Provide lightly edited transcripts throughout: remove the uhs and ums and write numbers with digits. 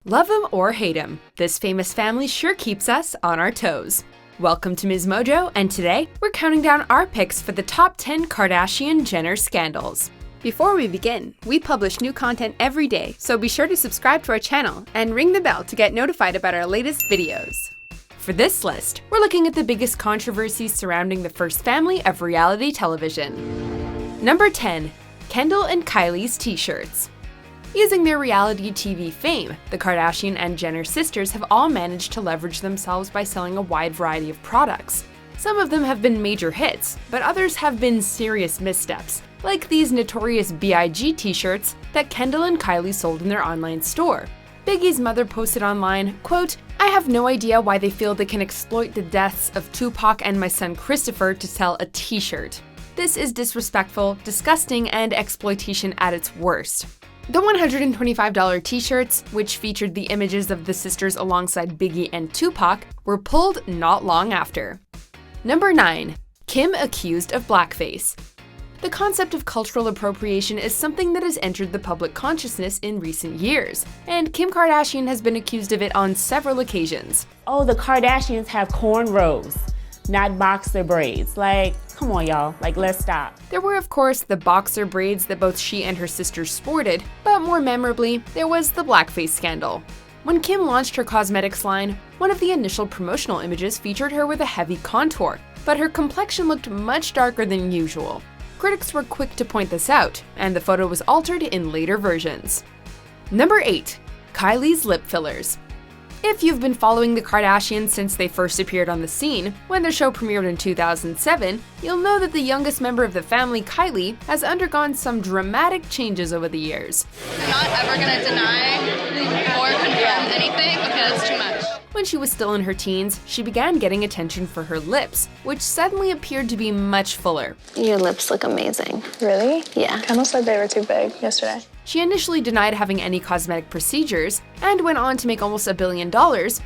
Love him or hate him, this famous family sure keeps us on our toes. Welcome to MsMojo, and today we're counting down our picks for the top 10 Kardashian-Jenner scandals. Before we begin, we publish new content every day, so be sure to subscribe to our channel and ring the bell to get notified about our latest videos. For this list, we're looking at the biggest controversies surrounding the first family of reality television. Number 10. Kendall and Kylie's t-shirts. Using their reality TV fame, the Kardashian and Jenner sisters have all managed to leverage themselves by selling a wide variety of products. Some of them have been major hits, but others have been serious missteps, like these Notorious B.I.G t-shirts that Kendall and Kylie sold in their online store. Biggie's mother posted online, quote, "I have no idea why they feel they can exploit the deaths of Tupac and my son Christopher to sell a t-shirt. This is disrespectful, disgusting, and exploitation at its worst." The $125 t-shirts, which featured the images of the sisters alongside Biggie and Tupac, were pulled not long after. Number 9. Kim accused of blackface. The concept of cultural appropriation is something that has entered the public consciousness in recent years, and Kim Kardashian has been accused of it on several occasions. Oh, the Kardashians have cornrows, not boxer braids. Like, come on, y'all. Like, let's stop. There were, of course, the boxer braids that both she and her sisters sported, but more memorably, there was the blackface scandal. When Kim launched her cosmetics line, one of the initial promotional images featured her with a heavy contour, but her complexion looked much darker than usual. Critics were quick to point this out, and the photo was altered in later versions. Number 8. Kylie's lip fillers. If you've been following the Kardashians since they first appeared on the scene, when their show premiered in 2007, you'll know that the youngest member of the family, Kylie, has undergone some dramatic changes over the years. I'm not ever going to deny or confirm anything because it's too much. When she was still in her teens, she began getting attention for her lips, which suddenly appeared to be much fuller. Your lips look amazing. Really? Yeah. Kendall said they were too big yesterday. She initially denied having any cosmetic procedures and went on to make almost $1 billion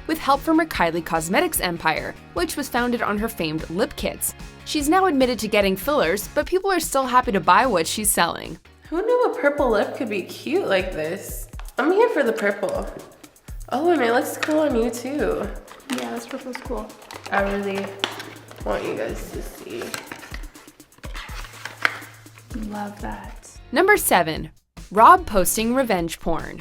with help from her Kylie Cosmetics empire, which was founded on her famed lip kits. She's now admitted to getting fillers, but people are still happy to buy what she's selling. Who knew a purple lip could be cute like this? I'm here for the purple. Oh, and it looks cool on you too. Yeah, this purple's cool. I really want you guys to see. Love that. Number 7. Rob posting revenge porn.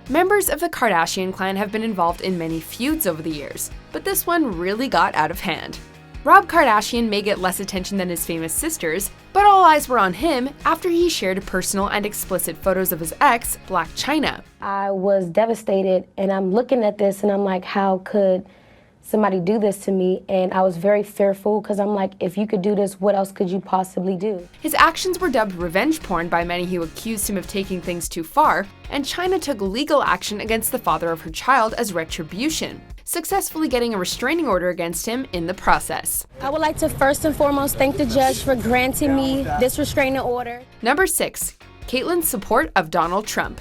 Members of the Kardashian clan have been involved in many feuds over the years, but this one really got out of hand. Rob Kardashian may get less attention than his famous sisters, but all eyes were on him after he shared personal and explicit photos of his ex, Blac Chyna. I was devastated, and I'm looking at this and I'm like, how could somebody do this to me? And I was very fearful because I'm like, if you could do this, what else could you possibly do? His actions were dubbed revenge porn by many who accused him of taking things too far, and Chyna took legal action against the father of her child as retribution, successfully getting a restraining order against him in the process. I would like to first and foremost thank the judge for granting me this restraining order. Number 6. Caitlyn's support of Donald Trump.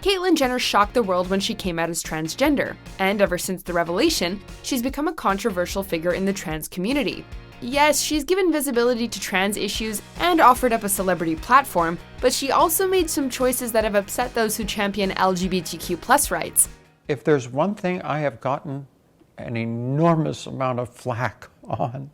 Caitlyn Jenner shocked the world when she came out as transgender, and ever since the revelation, she's become a controversial figure in the trans community. Yes, she's given visibility to trans issues and offered up a celebrity platform, but she also made some choices that have upset those who champion LGBTQ+ rights. If there's one thing I have gotten an enormous amount of flack on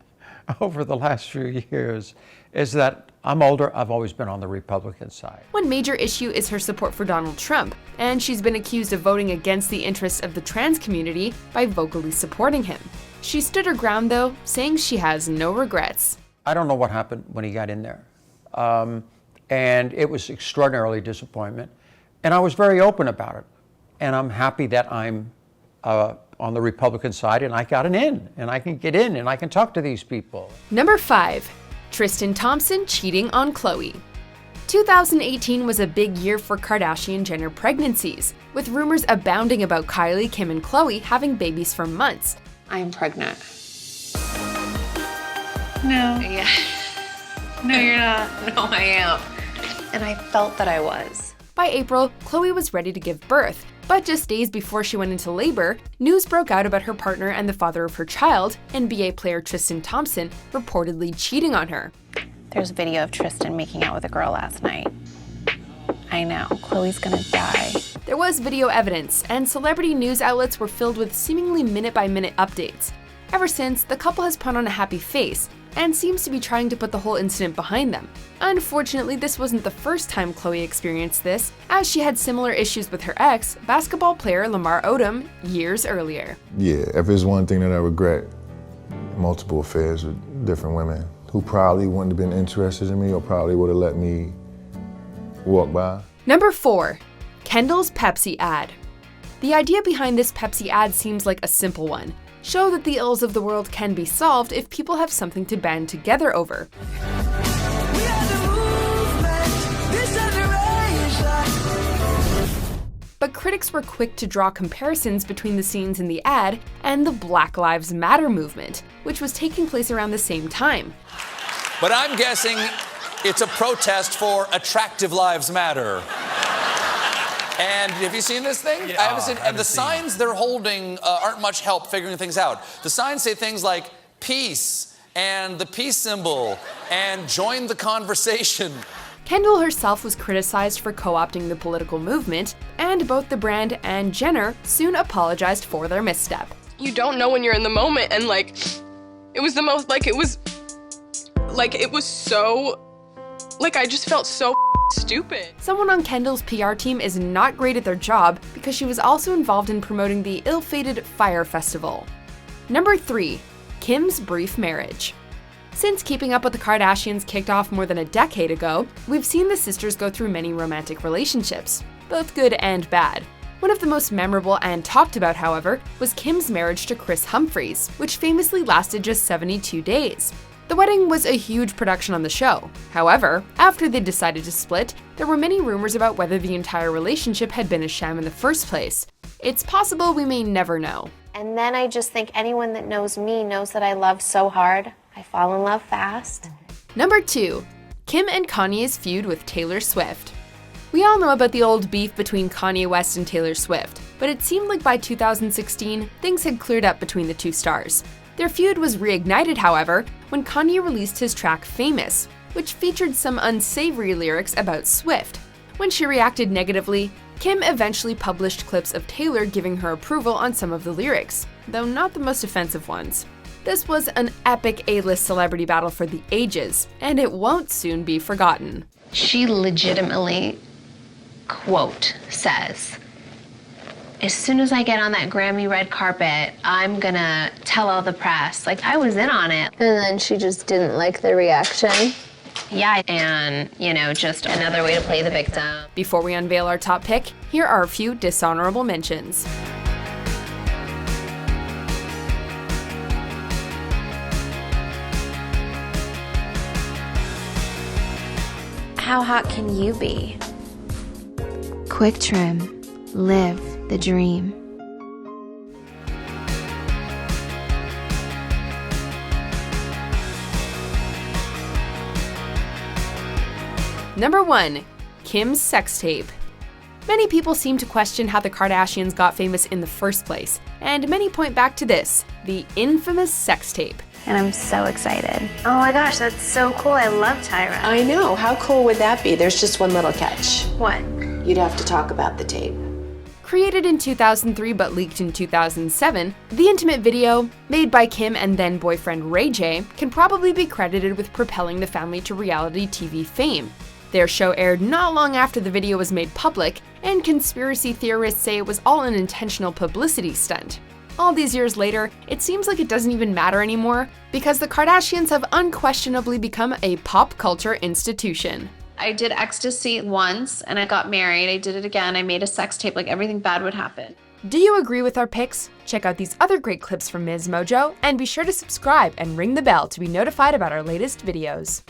over the last few years is that I'm older, I've always been on the Republican side. One major issue is her support for Donald Trump, and she's been accused of voting against the interests of the trans community by vocally supporting him. She stood her ground though, saying she has no regrets. I don't know what happened when he got in there. And it was extraordinarily disappointment. And I was very open about it. And I'm happy that I'm on the Republican side and I got an in, and I can get in and I can talk to these people. Number 5. Tristan Thompson cheating on Khloé. 2018 was a big year for Kardashian-Jenner pregnancies, with rumors abounding about Kylie, Kim, and Khloé having babies for months. I am pregnant. No. Yeah. No, you're not. No, I am. And I felt that I was. By April, Khloé was ready to give birth, but just days before she went into labor, news broke out about her partner and the father of her child, NBA player Tristan Thompson, reportedly cheating on her. There's a video of Tristan making out with a girl last night. I know, Khloé's gonna die. There was video evidence, and celebrity news outlets were filled with seemingly minute-by-minute updates. Ever since, the couple has put on a happy face, and seems to be trying to put the whole incident behind them. Unfortunately, this wasn't the first time Khloé experienced this, as she had similar issues with her ex, basketball player Lamar Odom, years earlier. Yeah, if there's one thing that I regret, multiple affairs with different women who probably wouldn't have been interested in me or probably would have let me walk by. Number 4. Kendall's Pepsi ad. The idea behind this Pepsi ad seems like a simple one. Show that the ills of the world can be solved if people have something to band together over. But critics were quick to draw comparisons between the scenes in the ad and the Black Lives Matter movement, which was taking place around the same time. But I'm guessing it's a protest for Attractive Lives Matter. And have you seen this thing? Yeah, I haven't seen. And the signs they're holding aren't much help figuring things out. The signs say things like peace and the peace symbol and join the conversation. Kendall herself was criticized for co-opting the political movement, and both the brand and Jenner soon apologized for their misstep. You don't know when you're in the moment, and like, it was the most, like, it was so, like, I just felt so stupid. Someone on Kendall's PR team is not great at their job because she was also involved in promoting the ill-fated Fyre Festival. Number 3. Kim's brief marriage. Since Keeping Up with the Kardashians kicked off more than a decade ago, we've seen the sisters go through many romantic relationships, both good and bad. One of the most memorable and talked about, however, was Kim's marriage to Kris Humphries, which famously lasted just 72 days. The wedding was a huge production on the show. However, after they decided to split, there were many rumors about whether the entire relationship had been a sham in the first place. It's possible we may never know. And then I just think anyone that knows me knows that I love so hard. I fall in love fast. Number 2. Kim and Kanye's feud with Taylor Swift. We all know about the old beef between Kanye West and Taylor Swift, but it seemed like by 2016, things had cleared up between the two stars. Their feud was reignited, however, when Kanye released his track Famous, which featured some unsavory lyrics about Swift. When she reacted negatively, Kim eventually published clips of Taylor giving her approval on some of the lyrics, though not the most offensive ones. This was an epic A-list celebrity battle for the ages, and it won't soon be forgotten. She legitimately, quote, says, as soon as I get on that Grammy red carpet, I'm gonna tell all the press. Like, I was in on it. And then she just didn't like the reaction. Yeah, and, you know, just another way to play the victim. Before we unveil our top pick, here are a few dishonorable mentions. How hot can you be? Quick trim, live the dream. Number 1. Kim's sex tape. Many people seem to question how the Kardashians got famous in the first place, and many point back to this, the infamous sex tape. And I'm so excited. Oh my gosh, that's so cool. I love Tyra. I know. How cool would that be? There's just one little catch. What? You'd have to talk about the tape. Created in 2003 but leaked in 2007, the intimate video, made by Kim and then boyfriend Ray J, can probably be credited with propelling the family to reality TV fame. Their show aired not long after the video was made public, and conspiracy theorists say it was all an intentional publicity stunt. All these years later, it seems like it doesn't even matter anymore, because the Kardashians have unquestionably become a pop culture institution. I did ecstasy once, and I got married. I did it again. I made a sex tape, like everything bad would happen. Do you agree with our picks? Check out these other great clips from MsMojo, and be sure to subscribe and ring the bell to be notified about our latest videos.